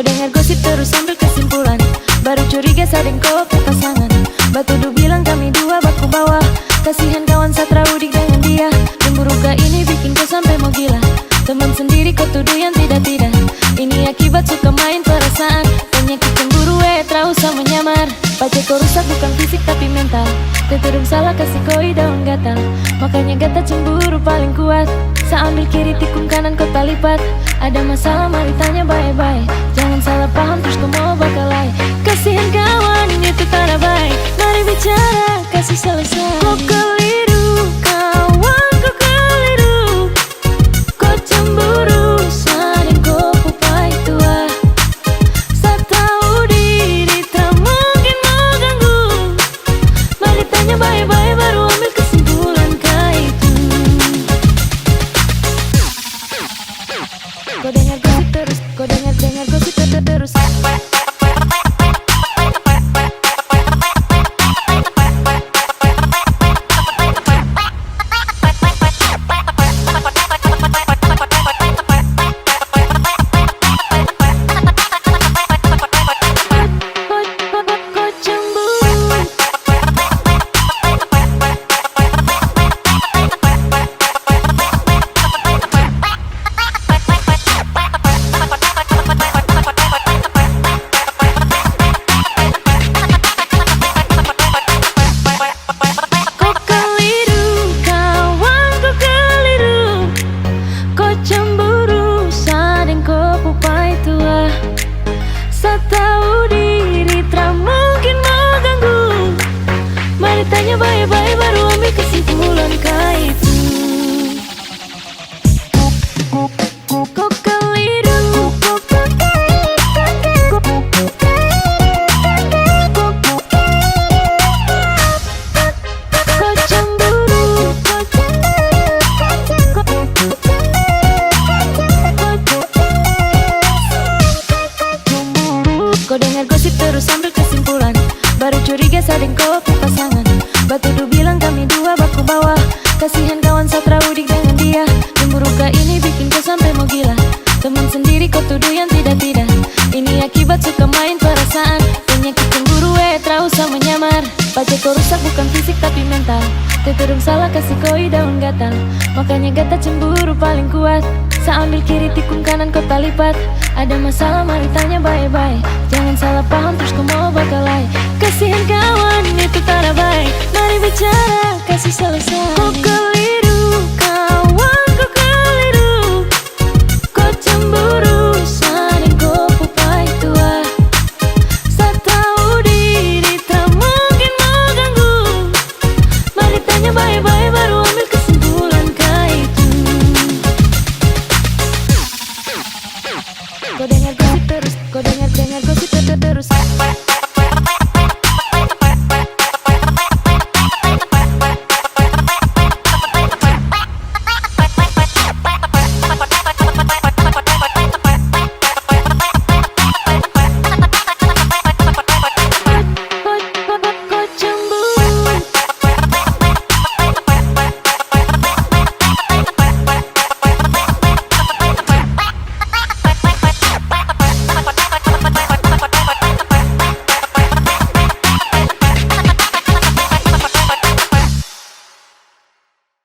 dengar gosip terus ambil kesimpulan, baru curiga sadeng kau pasangan. Batu du bilang kami dua baku bawah, kasihan kawan Satra udik dengan dia. Cemburu gak ini bikin kau sampai mau gila. Teman sendiri kau tuduh yang tidak-tidak. Ini akibat suka main perasaan, penyakit cemburu terus sama nyamar. Pacar kau rusak bukan fisik tapi mental, tertuduh salah kasih koi daun gatal. Makanya gata cemburu paling kuat. Ambil kiri tikung kanan kau talipat. Ada masalah mari tanya baik-baik, jangan salah paham terus kau mau bakalai. Kasihan kawan ini tuh tak baik, mari bicara kasih selesai. Kau keliru kawan, kau keliru. Kau cemburu sadeng kau pupai tua. Saya tahu diri tak mungkin mau ganggu. Mari tanya baik-baik baru ambil kesimpulan kah itu. Kau dengar gosip terus, kau dengar gosip terus. Tahu diri tak mungkin mau ganggu. Mari tanya baik-baik baru ambil kesimpulan kah itu. Kau keliru, kau cemburu, kau dengar gosip terus ambil kesimpulan, baru curiga sadeng kau pasangan. Batu du bilang kami dua baku bawah, kasihan kawan Satra udik dengan dia. Cemburu gak ini bikin kau sampai mau gila. Teman sendiri kau tuduh yang tidak-tidak. Ini akibat suka main perasaan, penyakit cemburu terus sama nyamar. Pacar kau rusak bukan fisik tapi mental, tertuduh salah kasih koi daun gatal. Makanya gata cemburu paling kuat. Saya ambil kiri tikung kanan kau talipat. Ada masalah mari tanya baik-baik, jangan salah paham terus kau mau bakalai. Kasihan kawan itu tak baik, mari bicara kasih selesai. Kau keliru